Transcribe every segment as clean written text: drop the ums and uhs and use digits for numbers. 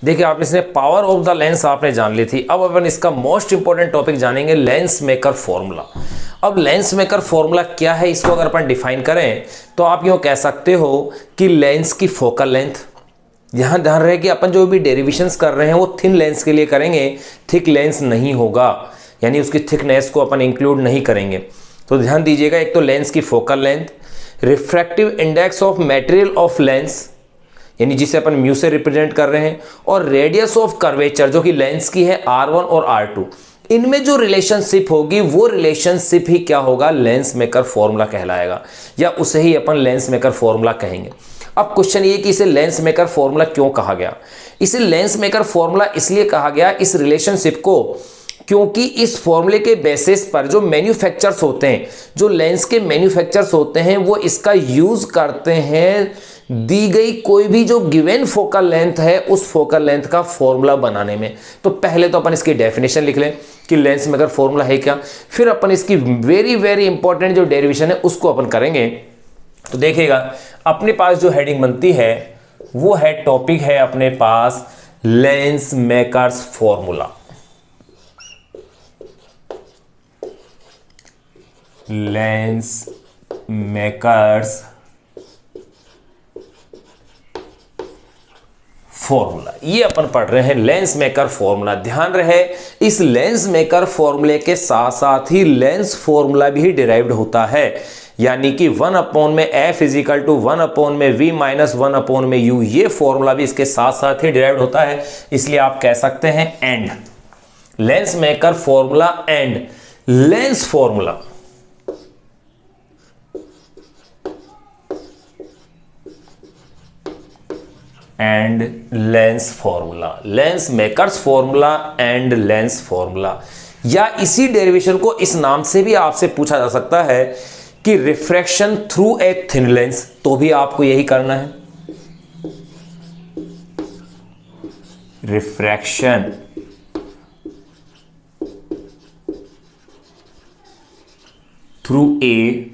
देखिए आपने इसने पावर ऑफ द लेंस आपने जान ली थी। अब अपन इसका मोस्ट इंपॉर्टेंट टॉपिक जानेंगे, लेंस मेकर फॉर्मूला। अब लेंस मेकर फॉर्मूला क्या है, इसको अगर अपन डिफाइन करें तो आप यूँ कह सकते हो कि लेंस की फोकल लेंथ, यहाँ ध्यान रहे कि अपन जो भी डेरिवेशंस कर रहे हैं वो थिन लेंस के लिए करेंगे, थिक लेंस नहीं होगा, यानी उसकी थिकनेस को अपन इंक्लूड नहीं करेंगे। तो ध्यान दीजिएगा, एक तो लेंस की focal length, refractive index of material of lens यानी जिसे अपन म्यू से रिप्रेजेंट कर रहे हैं, और रेडियस ऑफ कर्वेचर जो कि लेंस की है R1 और R2। इनमें जो रिलेशनशिप होगी वो रिलेशनशिप ही क्या होगा, लेंस मेकर फॉर्मूला कहलाएगा, या उसे ही अपन लेंस मेकर फॉर्मूला कहेंगे। अब क्वेश्चन ये कि इसे लेंस मेकर फॉर्मूला क्यों कहा गया। इसे लेंस मेकर फॉर्मूला इसलिए कहा गया, इस रिलेशनशिप को, क्योंकि इस फॉर्मूले के बेसिस पर जो मैन्युफैक्चरर्स होते हैं, जो लेंस के मैन्युफैक्चरर्स होते हैं, वो इसका यूज करते हैं दी गई कोई भी जो गिवन फोकल लेंथ है उस फोकल लेंथ का फॉर्मूला बनाने में। तो पहले तो अपन इसकी डेफिनेशन लिख लें कि लेंस मेकर फॉर्मूला है क्या, फिर अपन इसकी वेरी वेरी इंपॉर्टेंट जो डेरिवेशन है उसको अपन करेंगे। तो देखिएगा अपने पास जो हेडिंग बनती है वो है, टॉपिक है अपने पास lens makers formula. Lens makers formula, ये अपन पढ़ रहे हैं लेंस मेकर फॉर्मूला। ध्यान रहे इस लेंस मेकर फॉर्मूले के साथ साथ ही लेंस फॉर्मूला भी डिराइव्ड होता है, यानी कि 1 अपॉन में f इजिकल टू 1 अपॉन में v माइनस 1 अपॉन में u, ये फॉर्मूला भी इसके साथ साथ ही डिराइव्ड होता है। इसलिए आप कह सकते हैं and lens maker formula and lens formula. And lens formula, lens makers formula and lens formula, या इसी डेरिवेशन को इस नाम से भी आपसे पूछा जा सकता है कि refraction through a thin lens, तो भी आपको यही करना है, refraction through a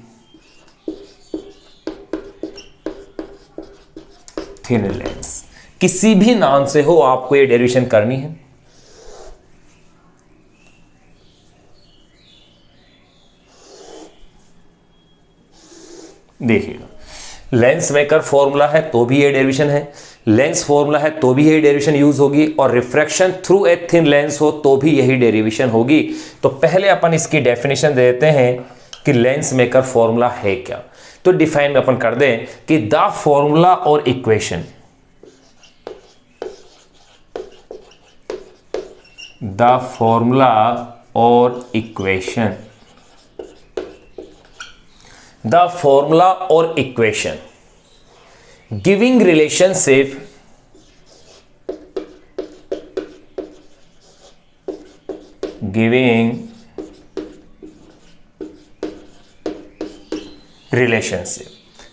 thin lens, किसी भी नाम से हो आपको ये डेरिवेशन करनी है। देखिएगा लेंस मेकर फॉर्मूला है तो भी ये डेरिवेशन है, लेंस फॉर्मूला है तो भी यही डेरिवेशन यूज होगी, और refraction through a thin lens हो तो भी यही डेरिवेशन होगी। तो पहले अपन इसकी डेफिनेशन दे देते हैं कि लेंस मेकर फॉर्मूला है क्या। तो डिफाइन अपन कर दें कि द फॉर्मूला और इक्वेशन, द फॉर्मूला और इक्वेशन, द फॉर्मूला और equation giving relationship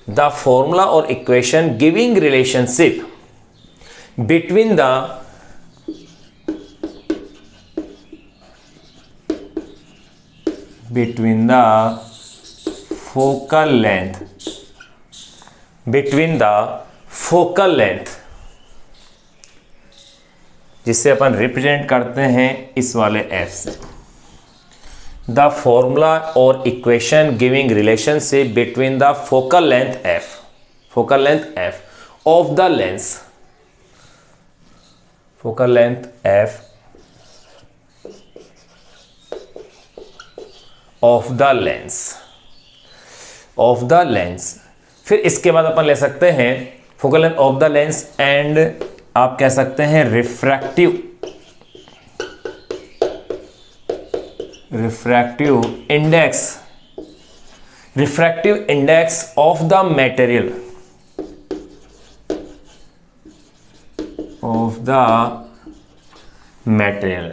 the formula और equation giving relationship between the focal length, जिसे अपन रिप्रेजेंट करते हैं इस वाले f से, द फॉर्मूला और equation giving relationship between the focal length f of the lens, focal length f of the lens. फिर इसके बाद अपन ले सकते हैं focal length of the lens and आप कह सकते हैं refractive index of the material,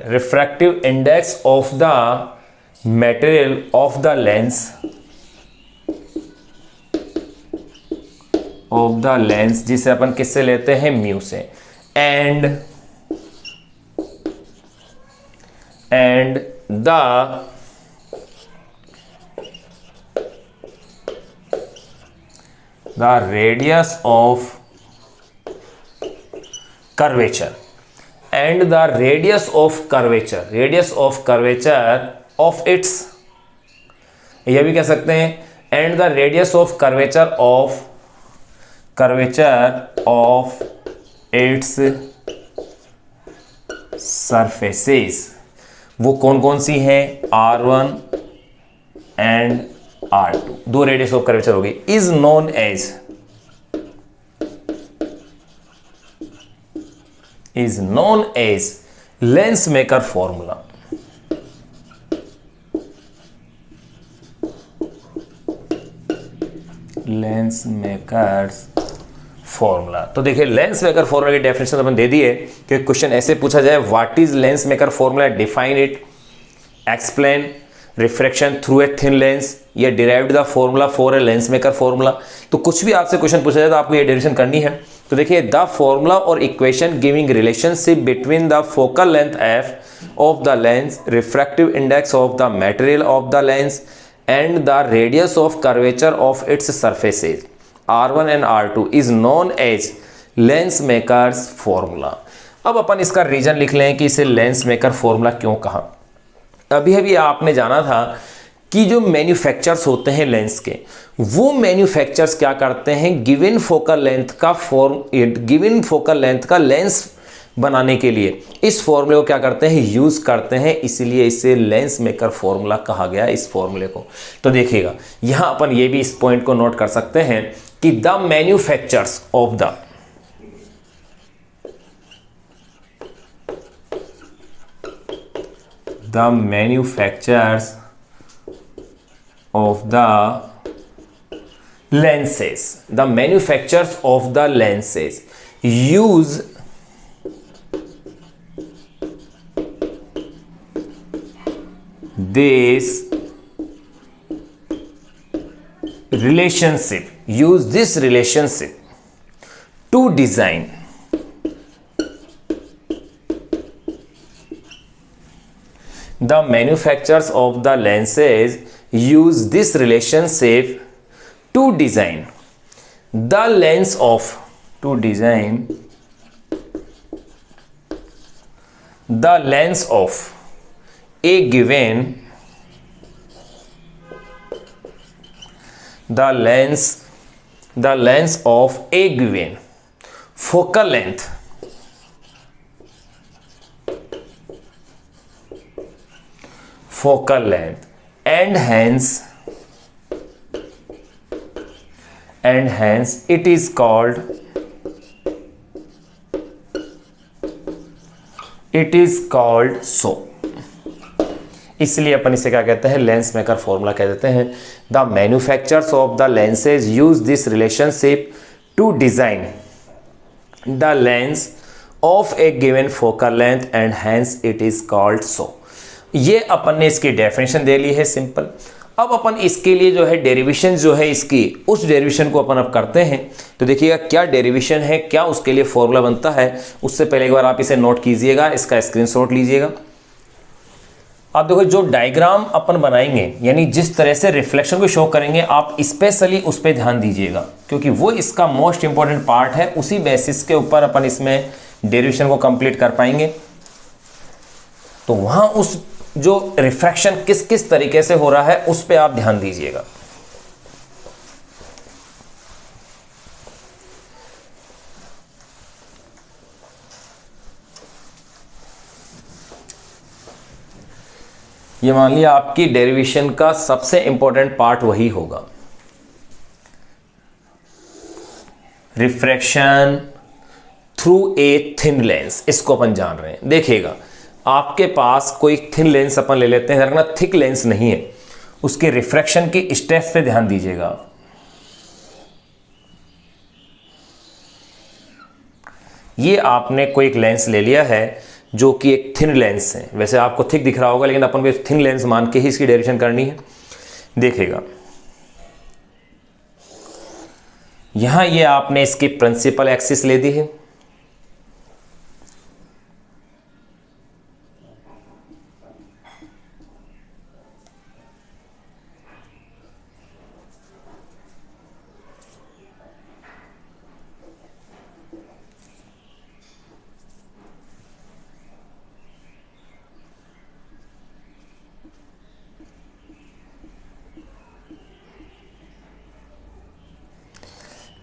refractive index of the material of the lens, जिसे अपन किससे लेते हैं, म्यू से, and the radius of curvature, and the radius of curvature, radius of curvature of its, यह भी कह सकते हैं and the radius of curvature of its surfaces, वो कौन कौन सी हैं, R1 एंड R2, दो रेडियस ऑफ कर्वेचर होगी, is known as lens maker formula. Lens makers formula. तो देखिए लेंस मेकर फॉर्मूला की डेफिनेशन अपन दे दी है कि क्वेश्चन ऐसे पूछा जाए, what is lens maker formula, define it, explain refraction through a thin lens, या derived the formula for a lens maker formula. तो कुछ भी आपसे क्वेश्चन पूछा जाए तो आपको ये डेरिवेशन करनी है। तो देखिए द फॉर्मूला और equation giving relationship between the focal length f of the lens, refractive index of the material of the lens and the radius of curvature of its surfaces R1 and R2 is known as lens makers formula. अब अपन इसका reason लिख लें कि इसे lens maker formula क्यों कहा। अभी अभी आपने जाना था कि जो मैन्युफैक्चरर्स होते हैं लेंस के, वो मैन्युफैक्चरर्स क्या करते हैं, गिवन फोकल लेंथ का लेंस बनाने के लिए इस फॉर्मूले को क्या करते हैं, यूज करते हैं, इसीलिए इसे लेंस मेकर फॉर्मूला कहा गया इस फॉर्मूले को। तो देखिएगा यहां अपन ये भी इस पॉइंट को नोट कर सकते हैं कि the manufacturers of the lenses use this relationship to design the manufacturers of the lenses use this relationship to design the lens of a given the lens of a given focal length and hence it is called so। इसलिए अपन इसे क्या कहते हैं, lens maker formula कह देते हैं। The manufacturers of the lenses use this relationship to design the lens of a given focal length and hence it is called so. ये अपन ने इसकी डेफिनेशन दे ली है सिंपल। अब अपन इसके लिए जो है डेरिवेशन जो है इसकी, उस डेरिवेशन को अपन अब करते हैं। तो देखिएगा क्या डेरिवेशन है, क्या उसके लिए फॉर्मूला बनता है, उससे पहले एक बार आप इसे नोट कीजिएगा, इसका स्क्रीनशॉट लीजिएगा। आप देखो जो डायग्राम अपन बनाएंगे, यानी जिस तरह से रिफ्लेक्शन को शो करेंगे, आप स्पेशली उस पर ध्यान दीजिएगा, क्योंकि वो इसका मोस्ट इंपॉर्टेंट पार्ट है। उसी बेसिस के ऊपर अपन इसमें डेरिवेशन को कंप्लीट कर पाएंगे। तो वहां उस जो रिफ्रैक्शन किस किस तरीके से हो रहा है उस पे आप ध्यान दीजिएगा। ये मान लिया आपकी डेरिवेशन का सबसे इंपॉर्टेंट पार्ट वही होगा, refraction through a thin lens. इसको अपन जान रहे हैं। देखिएगा आपके पास कोई थिन लेंस अपन ले लेते हैं, रखना थिक लेंस नहीं है, उसके रिफ्रैक्शन की स्टेप्स पे ध्यान दीजिएगा। ये आपने कोई एक लेंस ले लिया है जो कि एक थिन लेंस है, वैसे आपको थिक दिख रहा होगा लेकिन अपन को थिन लेंस मान के ही इसकी डेरिवेशन करनी है। देखिएगा यहां ये आपने इसकी प्रिंसिपल एक्सिस ले दी है,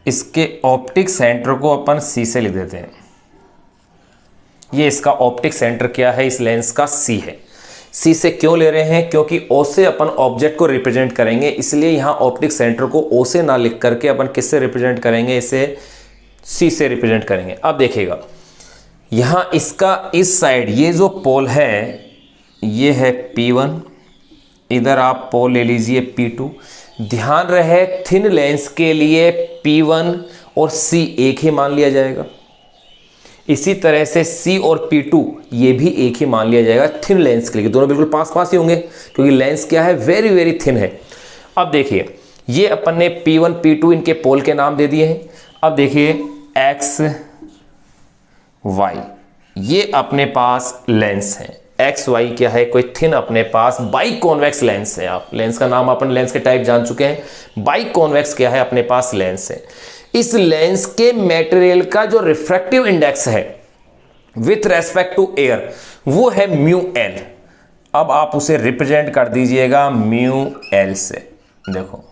इसके ऑप्टिक सेंटर को अपन सी से लिख देते हैं। ये इसका ऑप्टिक सेंटर क्या है, इस लेंस का सी है। सी से क्यों ले रहे हैं, क्योंकि ओ से अपन ऑब्जेक्ट को रिप्रेजेंट करेंगे, इसलिए यहाँ ऑप्टिक सेंटर को ओ से ना लिख करके अपन किससे रिप्रेजेंट करेंगे, इसे सी से रिप्रेजेंट करेंगे। अब देखिएगा यहाँ इसका इस साइड ये जो पोल है ये है P1, इधर आप पोल ले लीजिए P2। ध्यान रहे थिन लेंस के लिए P1 और C एक ही मान लिया जाएगा, इसी तरह से C और P2 ये भी एक ही मान लिया जाएगा थिन लेंस के लिए। दोनों बिल्कुल पास पास ही होंगे क्योंकि लेंस क्या है, वेरी वेरी थिन है। अब देखिए ये अपन ने P1 P2 इनके पोल के नाम दे दिए हैं। अब देखिए X Y ये अपने पास लेंस है। एक्स वाई क्या है, कोई थिन अपने पास बाई कॉन्वेक्स लेंस है। आप लेंस का नाम, अपन लेंस के टाइप जान चुके हैं। बाई कॉन्वेक्स क्या है, अपने पास लेंस है। इस लेंस के मटेरियल का जो रिफ्रैक्टिव इंडेक्स है विथ रेस्पेक्ट टू एयर वो है म्यू एल। अब आप उसे रिप्रेजेंट कर दीजिएगा म्यू एल से। देखो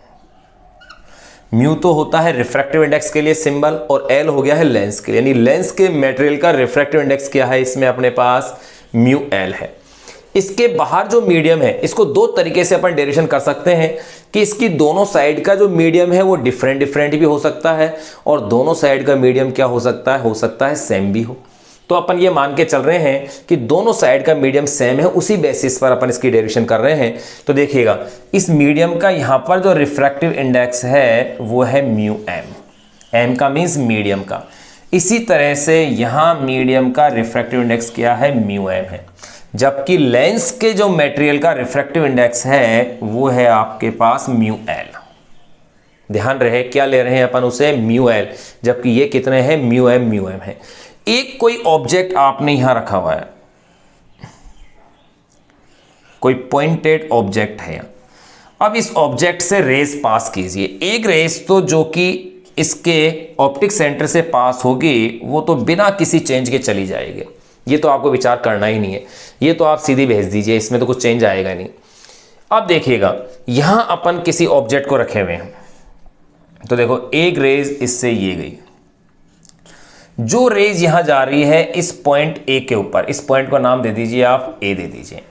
म्यू तो होता है रिफ्रैक्टिव इंडेक्स के लिए सिंबल और एल हो गया है लेंस के लिए, यानी लेंस के मटेरियल का रिफ्रैक्टिव इंडेक्स क्या है, इसमें अपने पास म्यू एल है। इसके बाहर जो मीडियम है इसको दो तरीके से अपन डेरिवेशन कर सकते हैं कि इसकी दोनों साइड का जो मीडियम है वो डिफरेंट डिफरेंट भी हो सकता है और दोनों साइड का मीडियम क्या हो सकता है सेम भी हो। तो अपन ये मान के चल रहे हैं कि दोनों साइड का मीडियम सेम है, उसी बेसिस पर अपन इसकी डेरिवेशन कर रहे हैं। तो देखिएगा इस मीडियम का यहाँ पर जो रिफ्रैक्टिव इंडेक्स है वो है म्यू एम, एम का मीन्स मीडियम का। इसी तरह से यहाँ मीडियम का रिफ्रैक्टिव इंडेक्स क्या है, म्यू एम है, जबकि लेंस के जो मटेरियल का रिफ्रैक्टिव इंडेक्स है वो है आपके पास म्यू एल। ध्यान रहे क्या ले रहे हैं अपन उसे, म्यू एल, जबकि ये कितने हैं, म्यू एम है। एक कोई ऑब्जेक्ट आपने यहां रखा हुआ है, कोई पॉइंटेड ऑब्जेक्ट है। अब इस ऑब्जेक्ट से रेस पास कीजिए। एक रेस तो जो कि इसके ऑप्टिक सेंटर से पास होगी वो तो बिना किसी चेंज के चली जाएगी, ये तो आपको विचार करना ही नहीं है, ये तो आप सीधी भेज दीजिए, इसमें तो कुछ चेंज आएगा नहीं। अब देखिएगा यहां अपन किसी ऑब्जेक्ट को रखे हुए हैं, तो देखो एक रेज इससे ये गई, जो रेज यहां जा रही है इस पॉइंट ए के ऊपर, इस पॉइंट का नाम दे दीजिए आप ए दे दीजिए।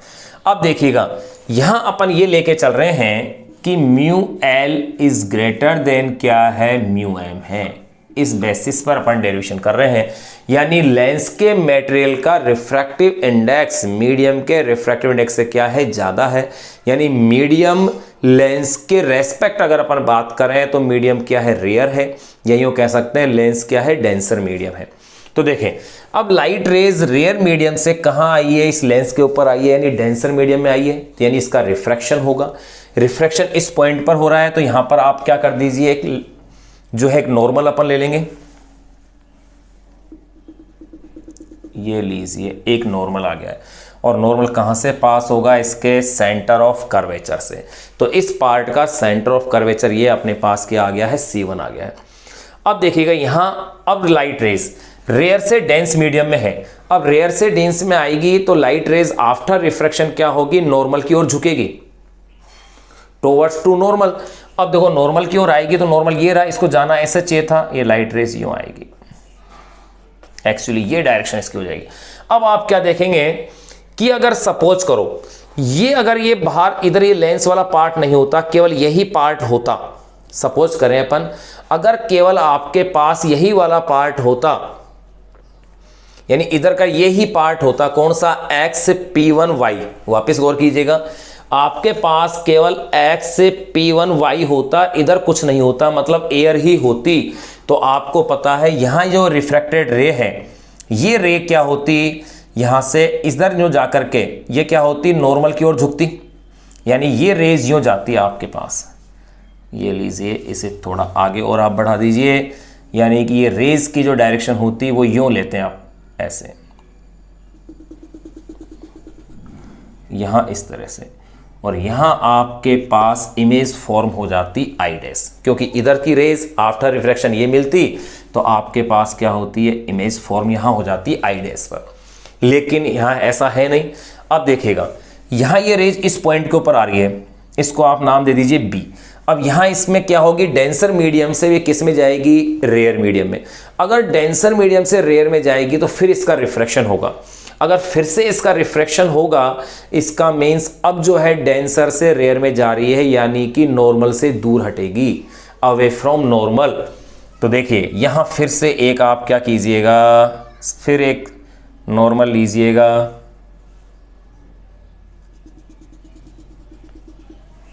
अब देखिएगा यहां अपन ये लेके चल रहे हैं कि mu L is greater than क्या है, म्यू एम है। इस बेसिस पर अपन डेरिवेशन कर रहे हैं, यानी लेंस के मटेरियल का रिफ्रैक्टिव इंडेक्स मीडियम के रिफ्रैक्टिव इंडेक्स से क्या है, ज्यादा है। यानी मीडियम लेंस के रेस्पेक्ट अगर अपन बात करें तो मीडियम क्या है, रेयर है, या यूं कह सकते हैं लेंस क्या है, डेंसर मीडियम है। तो देखें अब लाइट रेज रेयर मीडियम से कहां आई है, इस लेंस के ऊपर आई है, यानी डेंसर मीडियम में आई है, यानी इसका रिफ्रैक्शन होगा। रिफ्रैक्शन इस पॉइंट पर हो रहा है, तो यहां पर आप क्या कर दीजिए, एक जो है एक नॉर्मल अपन ले लेंगे, ये लीजिए एक नॉर्मल आ गया है। और नॉर्मल कहां से पास होगा, इसके सेंटर ऑफ कर्वेचर से। तो इस पार्ट का सेंटर ऑफ कर्वेचर ये अपने पास क्या आ गया है, C1 आ गया है। अब देखिएगा यहां अब लाइट रेज रेयर से डेंस मीडियम में है, अब रेयर से डेंस में आएगी तो लाइट रेज आफ्टर रिफ्रैक्शन क्या होगी, नॉर्मल की ओर झुकेगी, टुवर्ड्स टू नॉर्मल। अब देखो नॉर्मल की ओर आएगी तो नॉर्मल ये रहा, इसको जाना ऐसे चाहिए था, ये लाइट रेज यूं आएगी, एक्चुअली ये डायरेक्शन इसकी हो जाएगी। अब आप क्या देखेंगे कि अगर सपोज करो ये अगर ये बाहर इधर ये लेंस वाला पार्ट नहीं होता, केवल यही पार्ट होता, सपोज करें अपन अगर केवल आपके पास यही वाला पार्ट होता, यानी इधर का यही पार्ट होता, कौन सा, एक्स P1 Y, वापस गौर कीजिएगा, आपके पास केवल एक्स P1 Y होता, इधर कुछ नहीं होता, मतलब एयर ही होती, तो आपको पता है यहां जो रिफ्रैक्टेड रे है ये रे क्या होती, यहां से इधर जो जाकर के ये क्या होती, नॉर्मल की ओर झुकती, यानी ये रेज यूं जाती है आपके पास, ये लीजिए इसे थोड़ा आगे और आप बढ़ा दीजिए, यानी कि ये रेज की जो डायरेक्शन होती है वो यूं लेते हैं आप ऐसे, यहां इस तरह से, और यहां आपके पास इमेज फॉर्म हो जाती आई डैश, क्योंकि इधर की रेज आफ्टर रिफ्रैक्शन ये मिलती तो आपके पास क्या होती है, इमेज फॉर्म यहां हो जाती आई डैश पर, लेकिन यहां ऐसा है नहीं। अब देखिएगा यहां ये रेज इस पॉइंट के ऊपर आ रही है, इसको आप नाम दे दीजिए B। अब यहाँ इसमें क्या होगी, डेंसर मीडियम से ये किस में जाएगी, रेयर मीडियम में। अगर डेंसर मीडियम से रेयर में जाएगी तो फिर इसका रिफ्रैक्शन होगा। अगर फिर से इसका रिफ्रैक्शन होगा, इसका मीन्स अब जो है डेंसर से रेयर में जा रही है, यानी कि नॉर्मल से दूर हटेगी, अवे फ्रॉम नॉर्मल। तो देखिए यहाँ फिर से एक आप क्या कीजिएगा, फिर एक नॉर्मल लीजिएगा,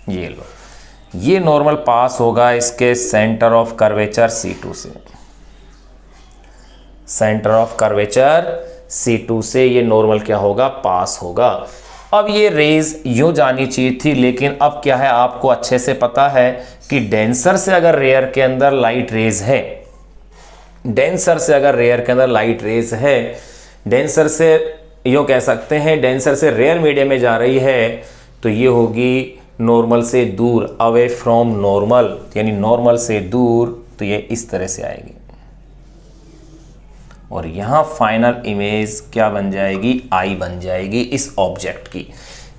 ये लो, ये नॉर्मल पास होगा इसके सेंटर ऑफ कर्वेचर C2 से, सेंटर ऑफ कर्वेचर C2 से ये नॉर्मल क्या होगा, पास होगा। अब ये रेज यूं जानी चाहिए थी, लेकिन अब क्या है, आपको अच्छे से पता है कि डेंसर से अगर रेयर के अंदर लाइट रेज है, डेंसर से अगर रेयर के अंदर लाइट रेज है, डेंसर से यूं कह सकते हैं डेंसर से रेयर मीडियम में जा रही है, तो ये होगी नॉर्मल से दूर, अवे फ्रॉम नॉर्मल, यानी नॉर्मल से दूर, तो ये इस तरह से आएगी। और यहाँ फाइनल इमेज क्या बन जाएगी, आई बन जाएगी इस ऑब्जेक्ट की।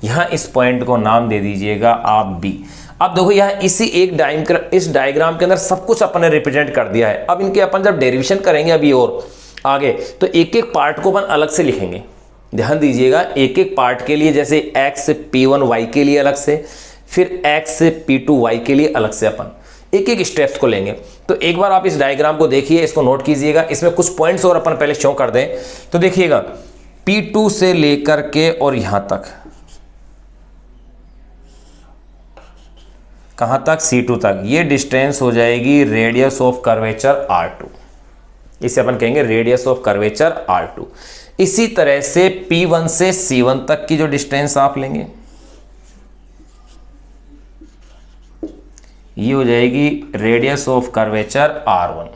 यहाँ इस पॉइंट को नाम दे दीजिएगा आप बी। अब देखो यहाँ इसी इस डायग्राम के अंदर सब कुछ अपन ने रिप्रेजेंट कर दिया है। अब इनके अपन जब डेरिवेशन करेंगे अभी और आगे, तो एक एक पार्ट को अपन अलग से लिखेंगे। ध्यान दीजिएगा, एक एक पार्ट के लिए, जैसे x p1 y के लिए अलग से, फिर x p2 y के लिए अलग से अपन एक एक स्टेप्स को लेंगे। तो एक बार आप इस डायग्राम को देखिए, इसको नोट कीजिएगा, इसमें कुछ पॉइंट्स और अपन पहले शो कर दें। तो देखिएगा P2 से लेकर के और यहां तक, कहां तक, C2 तक, ये डिस्टेंस हो जाएगी रेडियस ऑफ कर्वेचर R2। इसे अपन कहेंगे रेडियस ऑफ कर्वेचर R2। इसी तरह से P1 से C1 तक की जो डिस्टेंस आप लेंगे, ये हो जाएगी रेडियस ऑफ कर्वेचर R1।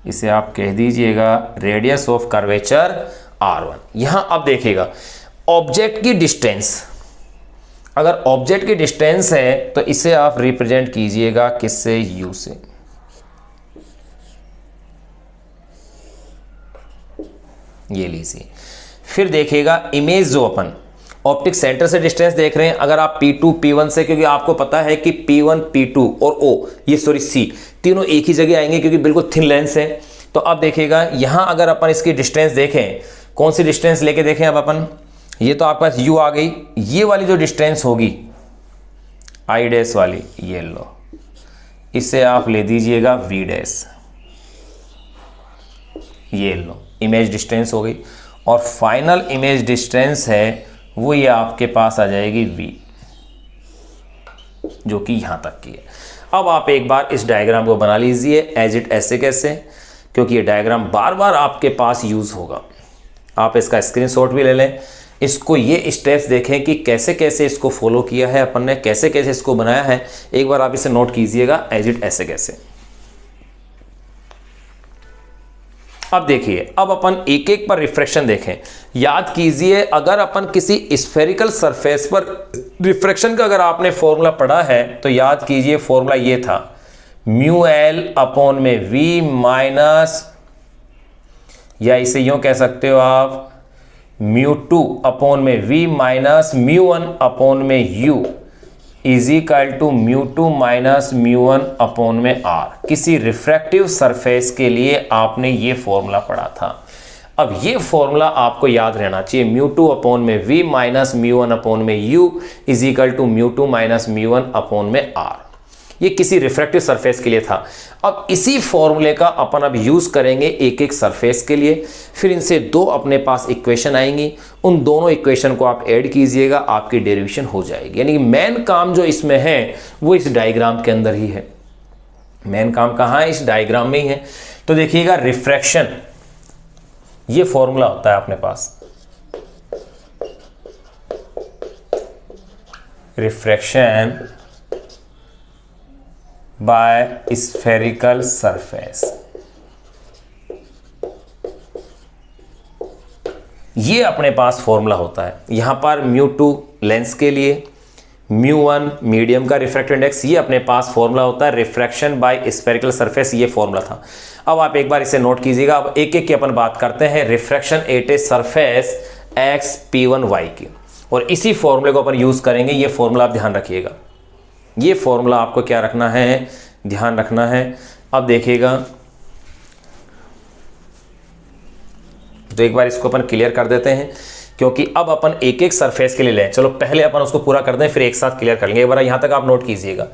इसे आप कह दीजिएगा रेडियस ऑफ कर्वेचर R1। यहां अब देखिएगा ऑब्जेक्ट की डिस्टेंस, अगर ऑब्जेक्ट की डिस्टेंस है तो इसे आप रिप्रेजेंट कीजिएगा किससे, U से। ये लीजिए, फिर देखिएगा इमेज जो अपन ऑप्टिक सेंटर से डिस्टेंस देख रहे हैं, अगर आप P2 P1 से, क्योंकि आपको पता है कि P1 P2 और O, ये सॉरी C, तीनों एक ही जगह आएंगे क्योंकि बिल्कुल थिन लेंस है। तो अब देखिएगा यहां अगर अपन इसकी डिस्टेंस देखें, कौन सी डिस्टेंस लेके देखें अब अपन, ये तो आपके पास U आ गई, ये वाली जो डिस्टेंस होगी I डैश वाली, ये लो, इसे आप ले दीजिएगा V डैश, ये लो, इमेज डिस्टेंस हो गई। और फाइनल इमेज डिस्टेंस है वो ये आपके पास आ जाएगी V, जो कि यहां तक की है। अब आप एक बार इस डायग्राम को बना लीजिए एज इट, ऐसे कैसे, क्योंकि ये डायग्राम बार बार आपके पास यूज होगा। आप इसका स्क्रीनशॉट भी ले लें, इसको ये स्टेप्स देखें कि कैसे कैसे इसको फॉलो किया है अपन ने, कैसे कैसे इसको बनाया है। एक बार आप इसे नोट कीजिएगा एज इट, ऐसे कैसे। अब देखिए, अब अपन एक एक पर रिफ्रैक्शन देखें। याद कीजिए, अगर अपन किसी स्फेरिकल सरफेस पर रिफ्रैक्शन का अगर आपने फॉर्मूला पढ़ा है तो याद कीजिए फॉर्मूला ये था, म्यू एल अपॉन में वी माइनस, या इसे यूं कह सकते हो आप, म्यू टू अपॉन में we minus mu one upon में you is equal to mu two minus mu one upon में आर। किसी रिफ्रैक्टिव सरफेस के लिए आपने ये फॉर्मूला पढ़ा था। अब ये फॉर्मूला आपको याद रहना चाहिए, म्यू टू अपॉन में we minus mu one upon में you is equal to mu two minus mu one upon में आर। ये किसी रिफ्रैक्टिव सरफेस के लिए था। अब इसी फॉर्मूले का अपन अब यूज करेंगे एक एक सरफेस के लिए। फिर इनसे दो अपने पास इक्वेशन आएंगी, उन दोनों इक्वेशन को आप ऐड कीजिएगा, आपकी डेरिवेशन हो जाएगी। यानी कि मेन काम जो इसमें है वो इस डायग्राम के अंदर ही है। मेन काम कहाँ है? इस डायग्राम में ही है। तो देखिएगा, रिफ्रैक्शन ये फॉर्मूला होता है अपने पास, रिफ्रैक्शन बाय स्फेरिकल सरफेस। ये अपने पास फॉर्मूला होता है। यहां पर म्यू टू लेंस के लिए, म्यू वन मीडियम का रिफ्रैक्टिव इंडेक्स, ये अपने पास फॉर्मूला होता है। रिफ्रैक्शन बाय स्फेरिकल सरफेस ये फॉर्मूला था। अब आप एक बार इसे नोट कीजिएगा। अब एक एक की अपन बात करते हैं। Refraction at a surface x P1 y की, और इसी फॉर्मूले को अपन यूज़ करेंगे। ये फॉर्मूला आप ध्यान रखिएगा, ये फॉर्मूला आपको क्या रखना है, ध्यान रखना है। अब देखिएगा, तो एक बार इसको अपन क्लियर कर देते हैं, क्योंकि अब अपन एक एक सरफेस के लिए लें। चलो पहले अपन उसको पूरा कर दें, फिर एक साथ क्लियर कर लेंगे। एक बार यहां तक आप नोट कीजिएगा।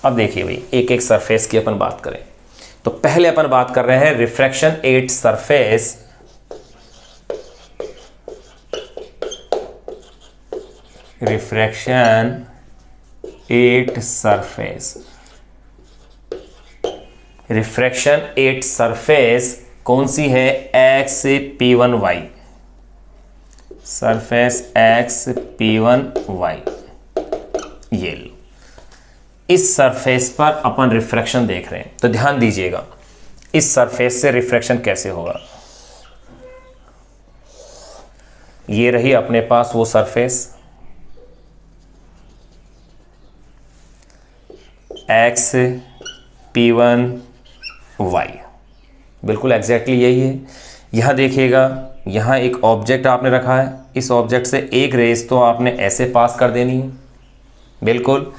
अब देखिए भाई, एक एक सरफेस की अपन बात करें तो पहले अपन बात कर रहे हैं refraction 8 surface. Refraction 8 surface, refraction 8 surface कौन सी है, x P1y, surface x P1y। ये लो, इस सरफेस पर अपन रिफ्रैक्शन देख रहे हैं, तो ध्यान दीजिएगा इस सरफेस से रिफ्रैक्शन कैसे होगा। ये रही अपने पास वो सरफेस एक्स P1y, बिल्कुल एग्जैक्टली यही है। यहां देखिएगा, यहां एक ऑब्जेक्ट आपने रखा है, इस ऑब्जेक्ट से एक रेस तो आपने ऐसे पास कर देनी है, बिल्कुल।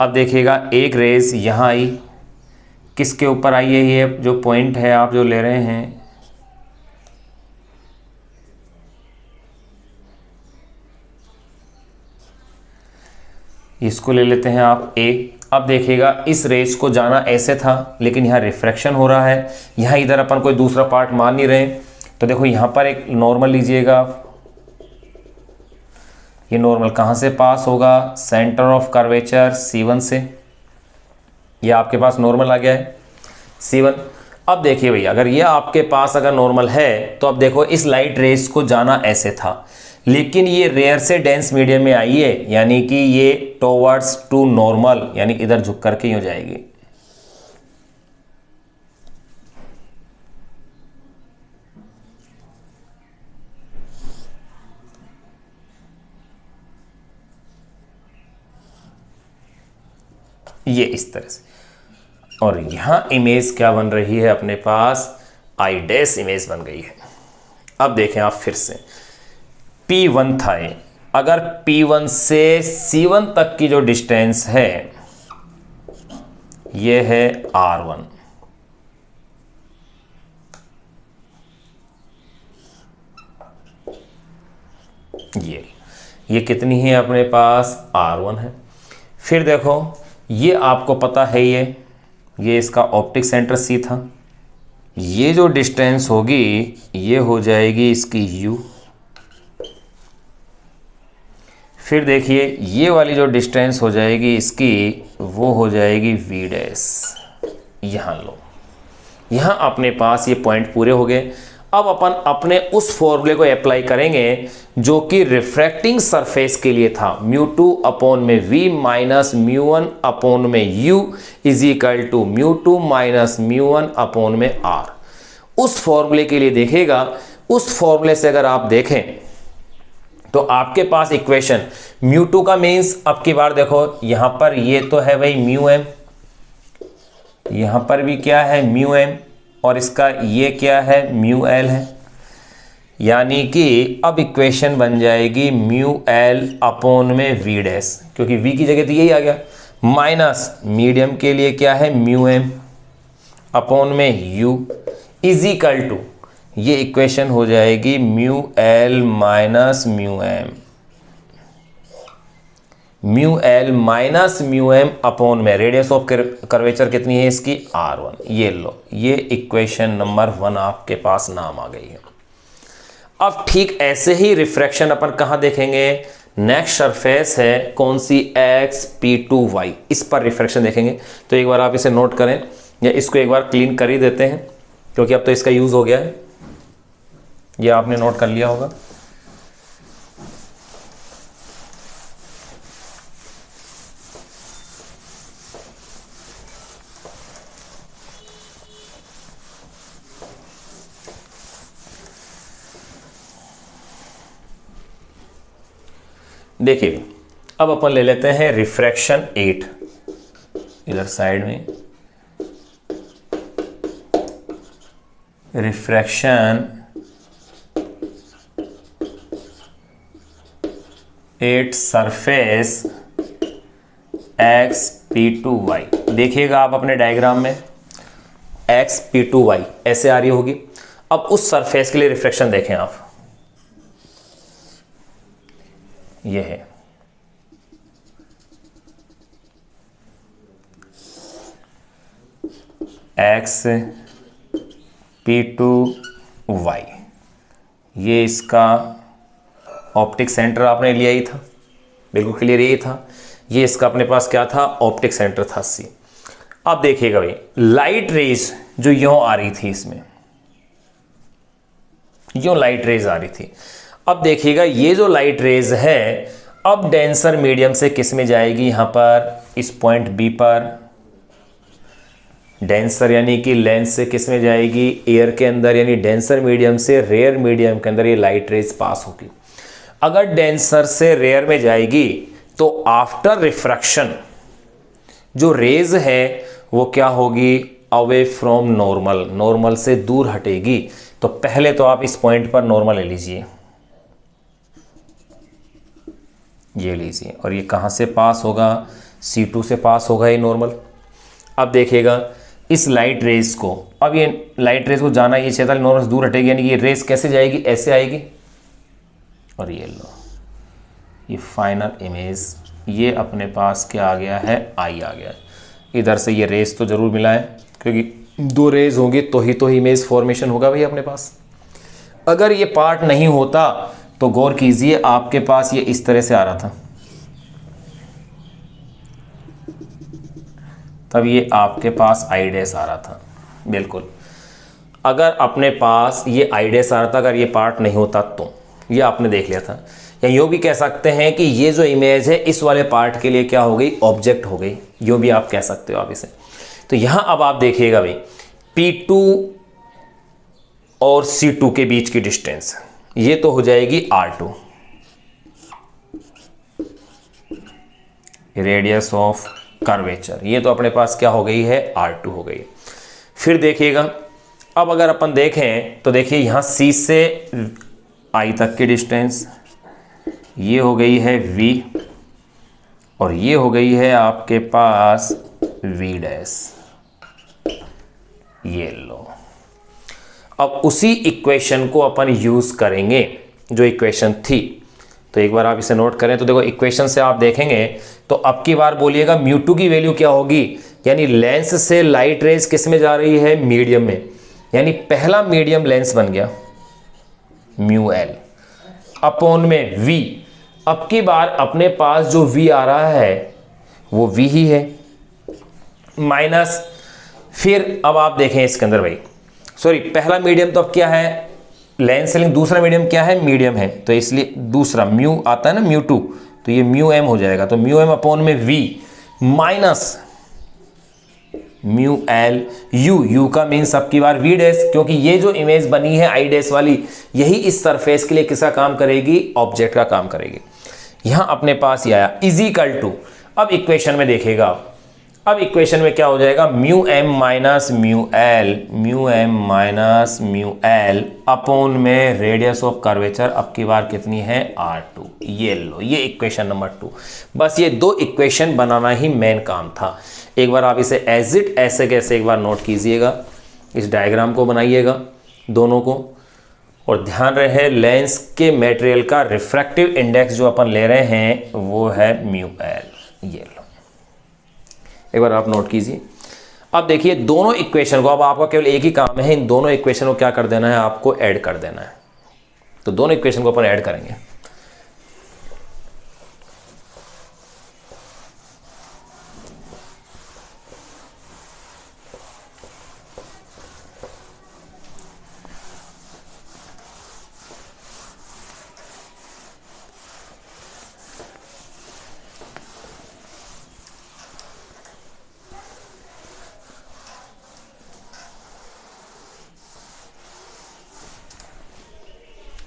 अब देखिएगा एक रेस यहां आई, किसके ऊपर आई है, ये जो पॉइंट है आप जो ले रहे हैं, इसको ले लेते हैं आप ए। अब देखिएगा इस रेस को जाना ऐसे था, लेकिन यहाँ रिफ्रैक्शन हो रहा है, यहाँ इधर अपन कोई दूसरा पार्ट मान नहीं रहे। तो देखो यहाँ पर एक नॉर्मल लीजिएगा, ये नॉर्मल कहाँ से पास होगा, सेंटर ऑफ कर्वेचर C1 से, ये आपके पास नॉर्मल आ गया है C1। अब देखिए भैया, अगर ये आपके पास अगर नॉर्मल है तो अब देखो इस लाइट रेस को जाना ऐसे था, लेकिन ये रेयर से डेंस मीडियम में आई है, यानी कि ये टुवर्ड्स टू नॉर्मल, यानी इधर झुक करके ही हो जाएगी। ये इस तरह से, और यहां इमेज क्या बन रही है अपने पास, आई डैश इमेज बन गई है। अब देखें आप फिर से, P1 था ये, अगर P1 से C1 तक की जो डिस्टेंस है ये है R1, ये कितनी है अपने पास, R1 है। फिर देखो ये आपको पता है, ये इसका ऑप्टिक सेंटर C था, ये जो डिस्टेंस होगी ये हो जाएगी इसकी U। फिर देखिए ये वाली जो डिस्टेंस हो जाएगी इसकी, वो हो जाएगी V डैश। यहाँ लो, यहाँ अपने पास ये पॉइंट पूरे हो गए। अब अपन अपने उस फॉर्मूले को अप्लाई करेंगे जो कि रिफ्रैक्टिंग सरफेस के लिए था, μ2 अपॉन में V माइनस μ1 अपॉन में U is equal to μ2 minus μ1 upon में R। उस फॉर्मूले के लिए देखेगा, उस फॉर्मूले से अगर आप देखें तो आपके पास इक्वेशन μ2 का मीन्स, अब की बार देखो यहां पर ये तो है भाई μm, यहां पर भी क्या है μm, और इसका ये क्या है μl है, यानी कि अब इक्वेशन बन जाएगी μl अपॉन में V डैश, क्योंकि V की जगह तो यही आ गया, माइनस मीडियम के लिए क्या है μm अपॉन में U इज इक्वल टू, ये इक्वेशन हो जाएगी μl minus μm, μl minus μm upon में रेडियस ऑफ कर्वेचर कितनी है इसकी, R1। ये लो, ये इक्वेशन नंबर 1 आपके पास नाम आ गई है। अब ठीक ऐसे ही रिफ्रैक्शन अपन कहाँ देखेंगे, नेक्स्ट सरफेस है कौन सी, एक्स P2y, इस पर रिफ्रैक्शन देखेंगे। तो एक बार आप इसे नोट करें, या इसको एक बार क्लीन कर ही देते हैं, क्योंकि अब तो इसका यूज हो गया है, ये आपने नोट कर लिया होगा। देखिए अब अपन ले लेते हैं रिफ्रैक्शन 8, इधर साइड में refraction at surface x p to y. देखिएगा आप अपने डायग्राम में एक्स पी टू वाई ऐसे आ रही होगी। अब उस सरफेस के लिए रिफ्लेक्शन देखें आप, ये है एक्स पी टू वाई, ये इसका ऑप्टिक सेंटर आपने लिया ही था, बिल्कुल क्लियर यही था। ये इसका अपने पास क्या था, ऑप्टिक सेंटर था सी। अब देखिएगा भाई लाइट रेज जो यूं आ रही थी, इसमें यूं लाइट रेज आ रही थी। अब देखिएगा ये जो लाइट रेज है अब डेंसर मीडियम से किस में जाएगी, यहां पर इस पॉइंट बी पर डेंसर यानी कि लेंस से किस में जाएगी, एयर के अंदर, यानी डेंसर मीडियम से रेयर मीडियम के अंदर ये लाइट रेज पास होगी। अगर डेंसर से रेयर में जाएगी तो आफ्टर रिफ्रैक्शन जो रेज है वो क्या होगी, अवे फ्रॉम नॉर्मल, नॉर्मल से दूर हटेगी। तो पहले तो आप इस पॉइंट पर नॉर्मल ले लीजिए, ये लीजिए, और ये कहां से पास होगा, C2 से पास होगा ये नॉर्मल। अब देखिएगा इस लाइट रेज को, अब ये लाइट रेज को जाना ये चाहिए था, नॉर्मल से दूर हटेगी, यानी ये रेज कैसे जाएगी, ऐसे आएगी, और ये लो ये फाइनल इमेज, ये अपने पास क्या आ गया है, आई आ गया। इधर से ये रेज तो जरूर मिला है, क्योंकि दो रेज होंगे तो ही इमेज फॉर्मेशन होगा भाई अपने पास। अगर ये पार्ट नहीं होता तो गौर कीजिए आपके पास ये इस तरह से आ रहा था, तब ये आपके पास आई डैश आ रहा था, बिल्कुल। अगर अपने पास ये आई डैश आ रहा था, अगर ये पार्ट नहीं होता तो ये आपने देख लिया था। या यूँ भी कह सकते हैं कि ये जो इमेज है इस वाले पार्ट के लिए क्या हो गई, ऑब्जेक्ट हो गई, यूँ भी आप कह सकते हो आप इसे। तो यहाँ अब आप देखिएगा भाई P2 और C2 के बीच की डिस्टेंस ये तो हो जाएगी R2, रेडियस ऑफ कर्वेचर, ये तो अपने पास क्या हो गई है, R2 हो गई। फिर देखिएगा अब अगर अपन देखें तो देखिए यहाँ C से I तक की डिस्टेंस ये हो गई है V, और ये हो गई है आपके पास V डैश, ये लो। अब उसी इक्वेशन को अपन यूज करेंगे जो इक्वेशन थी, तो एक बार आप इसे नोट करें। तो देखो इक्वेशन से आप देखेंगे तो अब की बार बोलिएगा म्यू2 की वैल्यू क्या होगी, यानी लेंस से लाइट रेज किस में जा रही है, मीडियम में, यानी पहला मीडियम लेंस बन गया μl अपॉन में V। अब की बार अपने पास जो V आ रहा है वो V ही है, माइनस, फिर अब आप देखें इसके अंदर भाई, सॉरी पहला मीडियम तो अब क्या है, लेंस से, दूसरा मीडियम क्या है, मीडियम है, तो इसलिए दूसरा म्यू आता है ना μ2, तो ये μm हो जाएगा, तो μm अपॉन में V माइनस μl u का मीन्स अब की बार V डैश, क्योंकि ये जो इमेज बनी है आई डैश वाली यही इस सरफेस के लिए किसका काम करेगी, ऑब्जेक्ट का काम करेगी। यहां अपने पास ये आया इजिकल टू, अब इक्वेशन में देखिएगा, अब इक्वेशन में क्या हो जाएगा, μm माइनस μl अपॉन में रेडियस ऑफ कर्वेचर अब की बार कितनी है, R2, ये लो, ये इक्वेशन नंबर 2। बस ये दो इक्वेशन बनाना ही मेन काम था। एक बार आप इसे एज इट ऐसे कैसे एक बार नोट कीजिएगा, इस डायग्राम को बनाइएगा दोनों को, और ध्यान रहे लेंस के मटेरियल का रिफ्रैक्टिव इंडेक्स जो अपन ले रहे हैं वो है μl, ये लो, एक बार आप नोट कीजिए। अब देखिए दोनों इक्वेशन को, अब आपका केवल एक ही काम है, इन दोनों इक्वेशन को क्या कर देना है, आपको ऐड कर देना है। तो दोनों इक्वेशन को अपन ऐड करेंगे।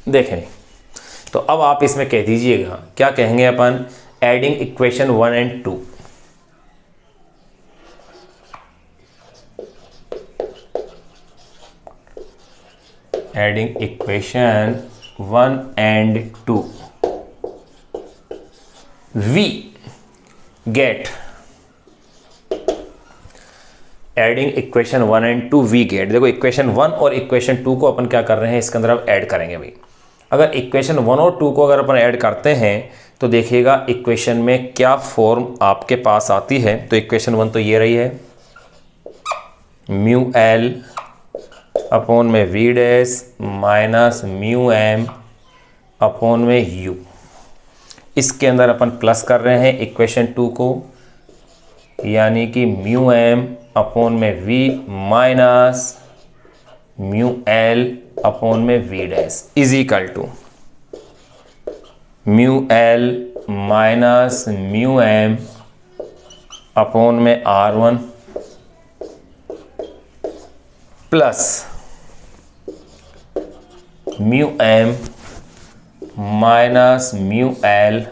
देखें तो अब आप इसमें कह दीजिएगा, क्या कहेंगे अपन, adding equation 1 and 2, adding equation 1 and 2, we get adding equation 1 and 2 we get, देखो इक्वेशन 1 और इक्वेशन 2 को अपन क्या कर रहे हैं, इसके अंदर अब ऐड करेंगे भाई। अगर इक्वेशन 1 और 2 को अगर अपन ऐड करते हैं तो देखिएगा इक्वेशन में क्या फॉर्म आपके पास आती है। तो इक्वेशन 1 तो ये रही है, म्यू एल अपॉन में we dash minus mu M upon में यू। इसके अंदर अपन प्लस कर रहे हैं इक्वेशन 2 को, यानी कि म्यू एम अपॉन में we minus mu L upon में we dash is equal to mu L minus mu M upon में R1 plus mu M minus mu L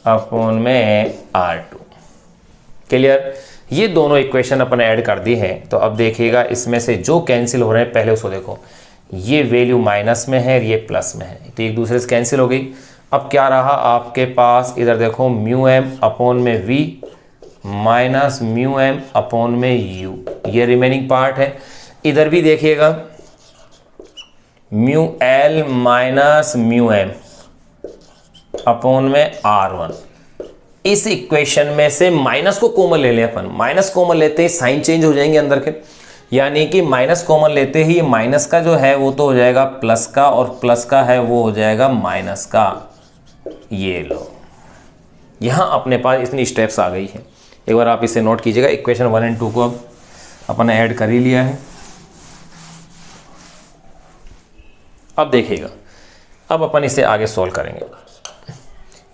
upon में R2। क्लियर? ये दोनों इक्वेशन अपन add कर दी है। तो अब देखिएगा इसमें से जो कैंसिल हो रहे हैं, पहले उसको देखो, ये वैल्यू माइनस में है और ये प्लस में है, तो एक दूसरे से कैंसिल हो गई। अब क्या रहा आपके पास, इधर देखो म्यू एम अपॉन में we minus mu M upon में यू, ये रिमेनिंग पार्ट है। इधर भी देखिएगा mu L minus mu M upon में R1। इस इक्वेशन में से माइनस को कॉमन ले लें अपन, माइनस कॉमन लेते ही साइन चेंज हो जाएंगे अंदर के, यानी कि माइनस कॉमन लेते ही माइनस का जो है वो तो हो जाएगा प्लस का, और प्लस का है वो हो जाएगा माइनस का। ये लो, यहां अपने पास इतनी स्टेप्स आ गई है। एक बार आप इसे नोट कीजिएगा। इक्वेशन 1 एंड 2 को अब अपन ऐड कर ही लिया है। अब देखिएगा, अब अपन इसे आगे सॉल्व करेंगे।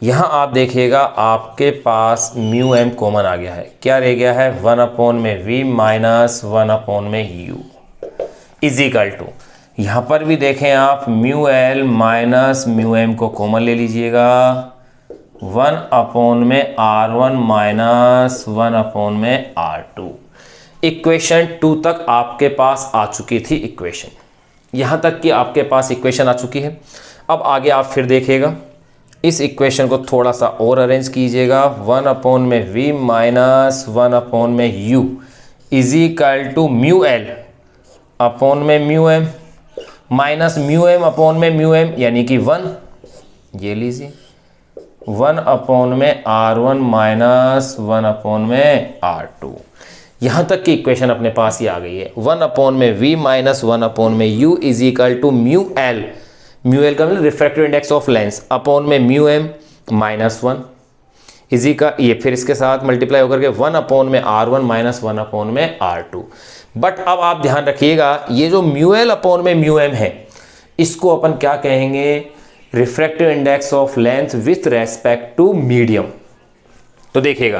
यहाँ आप देखिएगा आपके पास म्यू एम कॉमन आ गया है, क्या रह गया है 1 अपॉन में वी माइनस 1 अपॉन में यू इज इक्वल टू, यहाँ पर भी देखें आप mu L minus mu m को कॉमन ले लीजिएगा, 1 अपॉन में R1 माइनस 1 अपॉन में R2। इक्वेशन 2 तक आपके पास आ चुकी थी इक्वेशन, यहाँ तक कि आपके पास इक्वेशन आ चुकी है। अब आगे आप फिर देखिएगा, इस इक्वेशन को थोड़ा सा और अरेंज कीजिएगा, 1 अपॉन में v माइनस 1 अपॉन में u is equal to mu L upon में mu M minus mu M upon में म्यू एम, यानी कि 1, ये लीजिए 1 अपॉन में R1 माइनस 1 अपॉन में R2। यहाँ तक की इक्वेशन अपने पास ही आ गई है। 1 अपॉन में v माइनस 1 अपॉन में u is equal to mu l, mu l का मतलब refractive index of lens, upon में म्यू एम माइनस 1 इजी का ये फिर इसके साथ मल्टीप्लाई होकर के 1 अपॉन में R1 माइनस 1 अपॉन में R2। बट अब आप ध्यान रखिएगा, ये जो म्यू एल अपॉन में म्यू एम है, इसको अपन क्या कहेंगे, refractive index of length with respect to medium. तो देखिएगा,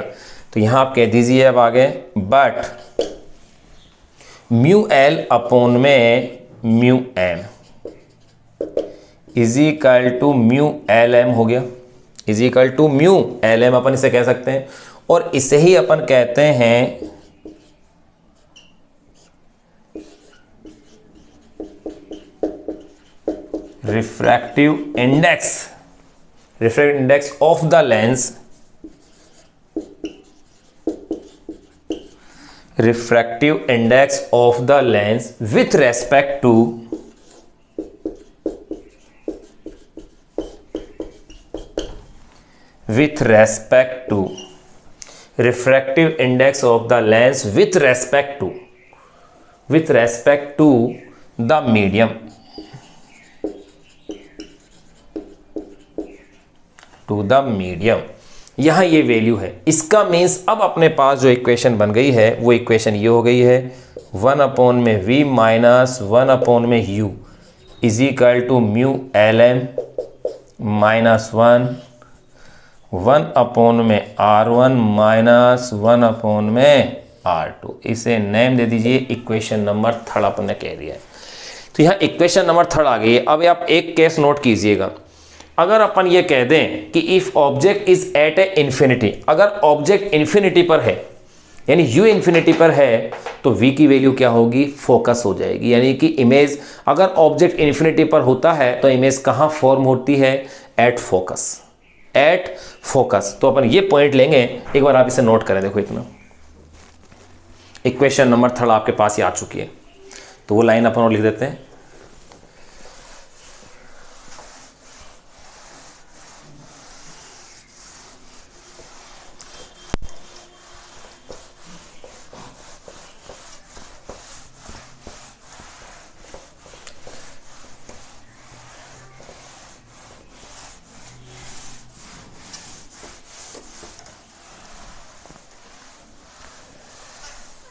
तो यहां आप कह दीजिए अब आगे, बट म्यू एल अपॉन में mu m is equal to mu l m हो गया, is equal to mu l m अपन इसे कह सकते हैं। और इसे ही अपन कहते हैं refractive index of the lens, refractive index of the lens with respect to refractive index of the lens with respect to the medium, यहां ये वैल्यू है। इसका मीन्स अब अपने पास जो इक्वेशन बन गई है वो इक्वेशन ये हो गई है, 1 अपॉन में v माइनस 1 अपॉन में u is equal to mu l m minus 1 upon में R1 माइनस 1 अपॉन में R2। इसे नेम दे दीजिए इक्वेशन नंबर 3 अपन ने कह दिया है। तो यहाँ इक्वेशन नंबर 3 आ गई है। अब आप एक केस नोट कीजिएगा, अगर अपन ये कह दें कि if object is at a infinity, अगर ऑब्जेक्ट इंफिनिटी पर है यानी u इंफिनिटी पर है, तो v की वैल्यू क्या होगी, फोकस हो जाएगी। यानी कि इमेज अगर ऑब्जेक्ट इंफिनिटी पर होता है तो इमेज कहाँ फॉर्म होती है, एट फोकस। At focus. तो अपन ये पॉइंट लेंगे, एक बार आप इसे नोट करें। देखो इतना, इक्वेशन नंबर 3 आपके पास ही आ चुकी है, तो वो लाइन अपन और लिख देते हैं।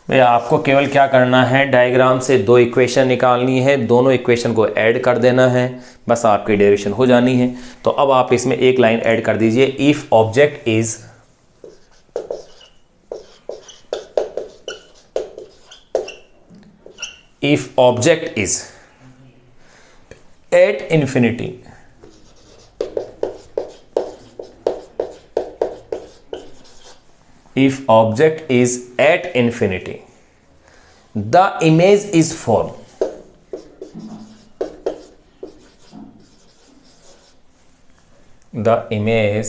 भैया आपको केवल क्या करना है, डायग्राम से 2 इक्वेशन निकालनी है, दोनों इक्वेशन को ऐड कर देना है, बस आपकी डेरिवेशन हो जानी है। तो अब आप इसमें एक लाइन ऐड कर दीजिए, if object is at infinity if object is at infinity, the image is formed. The image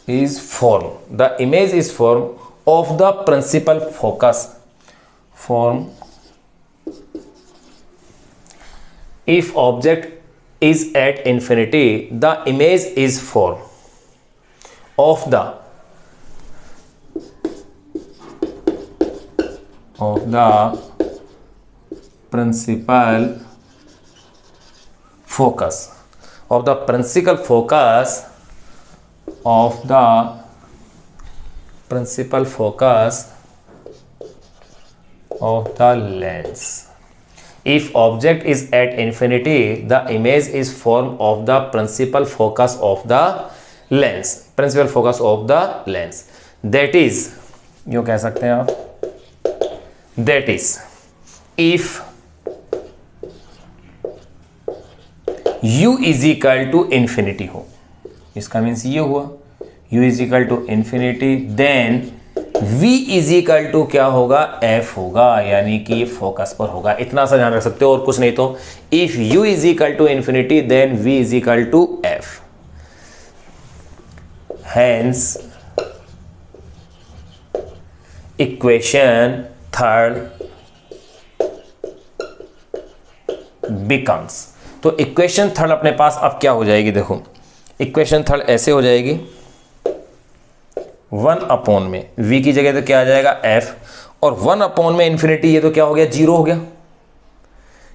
is formed. The image is formed of the principal focus. Form. If object is at infinity, the image is formed of the principal focus of the principal focus of the principal focus of the lens. If object is at infinity, the image is formed of the principal focus of the lens. Principal focus of the lens, that is, यूं कह सकते हैं आप, that is if u is equal to infinity हो, इसका means ये हुआ u is equal to infinity, then v is equal to क्या होगा, f होगा, यानी कि फोकस पर होगा। इतना सा ध्यान रख सकते हो और कुछ नहीं। तो if u is equal to infinity, then v is equal to f. Hence, equation 3 becomes, तो इक्वेशन 3 अपने पास अब क्या हो जाएगी, देखो इक्वेशन 3 ऐसे हो जाएगी, 1 अपॉन में v की जगह तो क्या आ जाएगा f, और 1 अपॉन में इन्फिनिटी, ये तो क्या हो गया, 0 हो गया।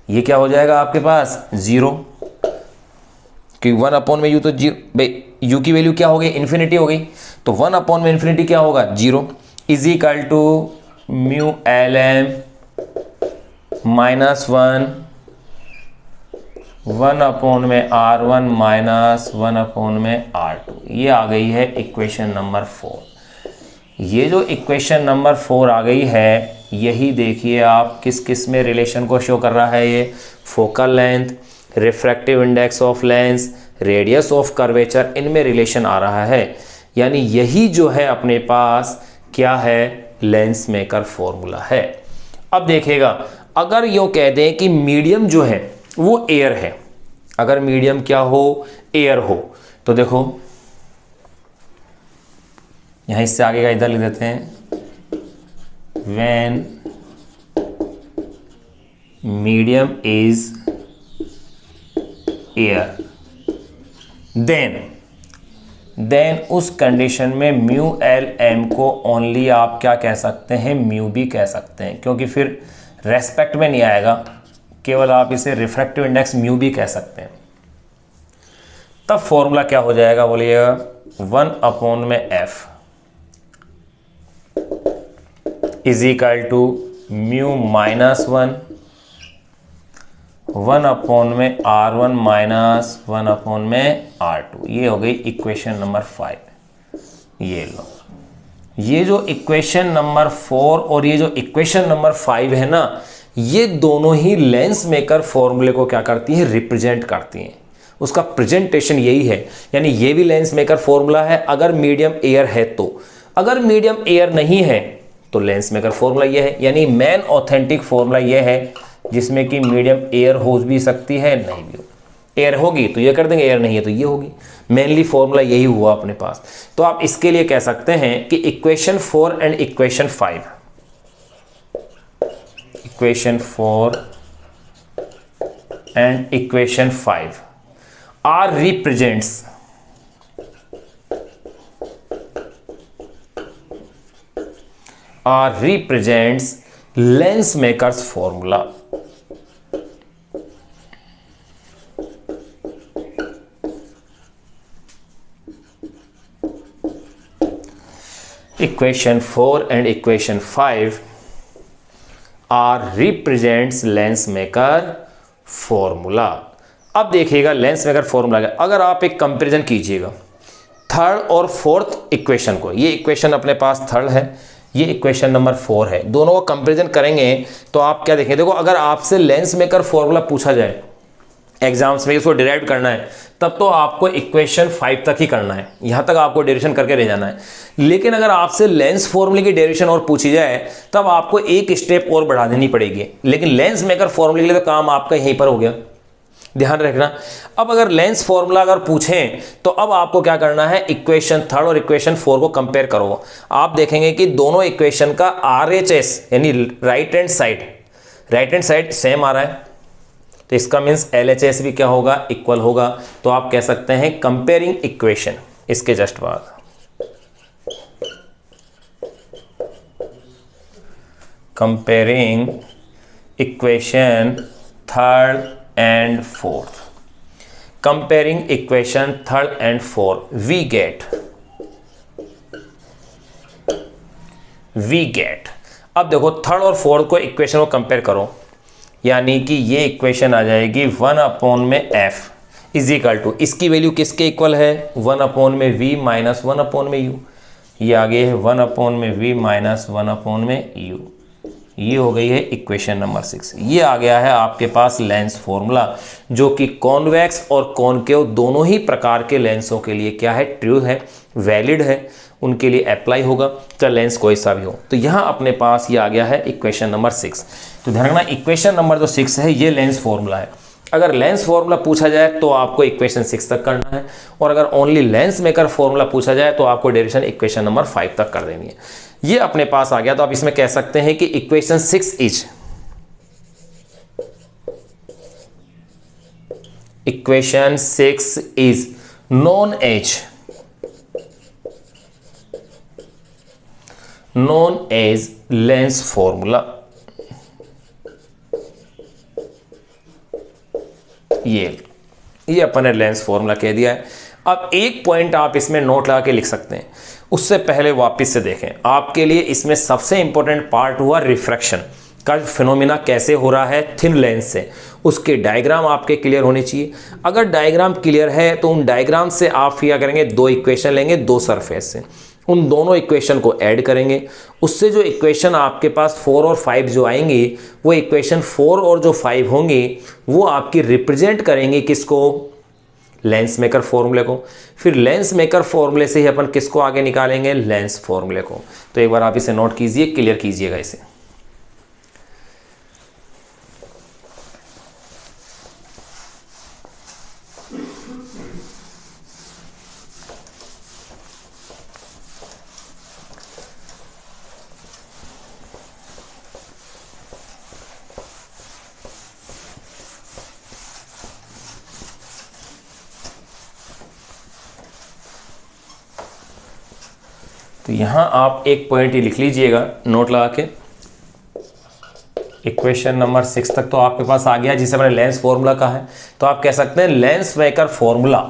ये क्या हो जाएगा आपके पास 0, क्योंकि 1 अपॉन में u तो भाई u की वैल्यू क्या हो गई, इन्फिनिटी हो गई, तो 1 अपॉन में इन्फिनिटी क्या होगा 0, is equal to mu l m minus 1 upon में R1 माइनस 1 अपॉन में R2। ये आ गई है इक्वेशन नंबर 4। ये जो इक्वेशन नंबर 4 आ गई है, यही देखिए आप किस किस में रिलेशन को शो कर रहा है, ये focal length, refractive index of lens, radius of curvature, इनमें रिलेशन आ रहा है। यानी यही जो है अपने पास क्या है, लेंस मेकर फॉर्मूला है। अब देखिएगा, अगर यूँ कह दें कि मीडियम जो है वो एयर है, अगर मीडियम क्या हो, एयर हो, तो देखो यहां इससे आगे का इधर लिख देते हैं, when medium is air, then उस कंडीशन में म्यू एल एम को ओनली आप क्या कह सकते हैं, म्यू भी कह सकते हैं, क्योंकि फिर रेस्पेक्ट में नहीं आएगा, केवल आप इसे रिफ्रैक्टिव इंडेक्स म्यू भी कह सकते हैं। तब फॉर्मूला क्या हो जाएगा, बोलिएगा 1 अपॉन में f is equal to mu minus 1 upon में R1 माइनस 1 अपॉन में R2। ये हो गई इक्वेशन नंबर 5। ये लो, ये जो इक्वेशन नंबर 4 और ये जो इक्वेशन नंबर 5 है ना, ये दोनों ही लेंस मेकर फॉर्मूले को क्या करती हैं, रिप्रेजेंट करती हैं। उसका प्रेजेंटेशन यही है, यानी ये भी लेंस मेकर फॉर्मूला है अगर मीडियम एयर है तो, अगर मीडियम एयर नहीं है तो लेंस मेकर फॉर्मूला ये है। यानी मेन ऑथेंटिक फॉर्मूला ये है जिसमें कि मीडियम एयर हो भी सकती है, नहीं भी हो। एयर होगी तो ये कर देंगे, एयर नहीं है तो ये होगी। मेनली फॉर्मूला यही हुआ अपने पास। तो आप इसके लिए कह सकते हैं कि equation 4 and equation 5, equation 4 and equation 5 are represents lens makers formula. Equation 4 and equation 5 are represents lens maker formula. अब देखिएगा लेंस मेकर फॉर्मूला का, अगर आप एक कंपैरिजन कीजिएगा थर्ड और फोर्थ इक्वेशन को, ये इक्वेशन अपने पास थर्ड है, ये इक्वेशन नंबर 4 है, दोनों को कंपैरिजन करेंगे तो आप क्या देखेंगे, देखो अगर आपसे लेंस मेकर फॉर्मूला पूछा जाए एग्जाम्स में, इसको डिराइव करना है, तब तो आपको इक्वेशन 5 तक ही करना है, यहां तक आपको डेरिवेशन करके रह जाना है। लेकिन अगर आपसे लेंस फॉर्मूले की डेरिवेशन और पूछी जाए तब आपको एक स्टेप और बढ़ा देनी पड़ेगी, लेकिन लेंस मेकर फॉर्मूले के लिए तो काम आपका यहीं पर हो गया, ध्यान रखना। अब अगर लेंस फॉर्मूला अगर पूछें तो अब आपको क्या करना है, इक्वेशन 3 और इक्वेशन 4 को कंपेयर करो। आप देखेंगे कि दोनों इक्वेशन का RHS यानी राइट हैंड साइड सेम आ रहा है, तो इसका मीन्स LHS भी क्या होगा, इक्वल होगा। तो आप कह सकते हैं कंपेयरिंग इक्वेशन, इसके जस्ट बाद comparing equation 3rd and 4th, comparing equation 3rd and 4th, we get अब देखो थर्ड और फोर्थ को इक्वेशन को कंपेयर करो, यानी कि ये इक्वेशन आ जाएगी 1 में f इज इक्वल टू, इसकी वैल्यू किसके इक्वल है, 1 में v माइनस 1 में u, ये आगे है 1 में v माइनस 1 में u, ये हो गई है इक्वेशन नंबर 6। ये आ गया है आपके पास लेंस फॉर्मूला, जो कि कॉन्वेक्स और कॉनकेव दोनों ही प्रकार के लेंसों के लिए क्या है, ट्रू है, वैलिड है, उनके लिए अप्लाई होगा, चाहे लेंस कोई सा भी हो। तो यहाँ अपने पास ये आ गया है इक्वेशन नंबर 6। तो ध्यान रखना इक्वेशन नंबर जो 6 है ये लेंस फॉर्मूला है। अगर लेंस फॉर्मूला पूछा जाए तो आपको इक्वेशन 6 तक करना है, और अगर ओनली लेंस मेकर फॉर्मूला पूछा जाए तो आपको डेरिवेशन इक्वेशन नंबर 5 तक कर देनी है। ये अपने पास आ गया। तो आप इसमें कह सकते हैं कि equation 6 is, equation 6 is known as lens formula. ये अपन ने लेंस फॉर्मूला कह दिया है। अब एक पॉइंट आप इसमें नोट लगा के लिख सकते हैं, उससे पहले वापस से देखें, आपके लिए इसमें सबसे इंपॉर्टेंट पार्ट हुआ रिफ्रैक्शन का फिनोमिना कैसे हो रहा है थिन लेंस से, उसके डायग्राम आपके क्लियर होने चाहिए। अगर डायग्राम क्लियर है तो उन डायग्राम से आप क्या करेंगे, दो इक्वेशन लेंगे दो सरफेस से, उन दोनों इक्वेशन को ऐड करेंगे, उससे जो इक्वेशन आपके पास 4 और 5 जो आएंगी, वो इक्वेशन 4 और जो 5 होंगी वो आपकी रिप्रेजेंट करेंगे किसको, लेंस मेकर फॉर्मूले को। फिर लेंस मेकर फॉर्मूले से ही अपन किसको आगे निकालेंगे, लेंस फॉर्मूले को। तो एक बार आप इसे नोट कीजिए, क्लियर कीजिएगा इसे। तो यहां आप एक पॉइंट ही लिख लीजिएगा नोट लगा के, इक्वेशन नंबर 6 तक तो आपके पास आ गया, जिसे मैंने लेंस फॉर्मूला कहा है। तो आप कह सकते हैं lens maker formula,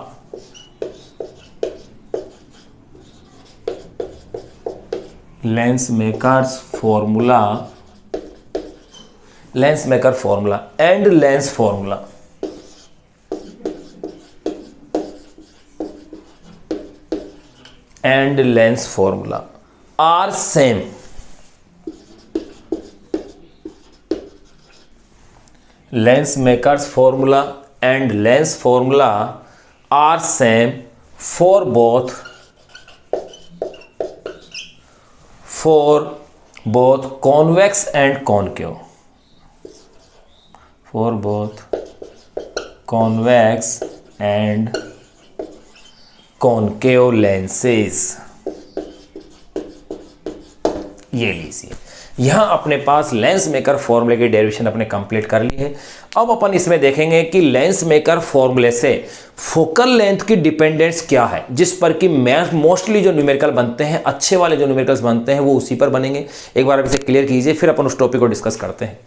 lens maker formula and lens formula and lens formula are same, lens makers formula and lens formula are same for both convex and concave, for both convex and concave lenses, ये लीजिए। यहां अपने पास lens maker फॉर्मूले की derivation अपने complete कर ली है। अब अपन इसमें देखेंगे कि लेंस मेकर फॉर्मूले से फोकल लेंथ की डिपेंडेंस क्या है, जिस पर कि मोस्टली जो न्यूमेरिकल बनते हैं, अच्छे वाले जो न्यूमेरिकल्स बनते हैं वो उसी पर बनेंगे। एक बार आप इसे क्लियर कीजिए, फिर अपन उस टॉपिक को डिस्कस करते हैं।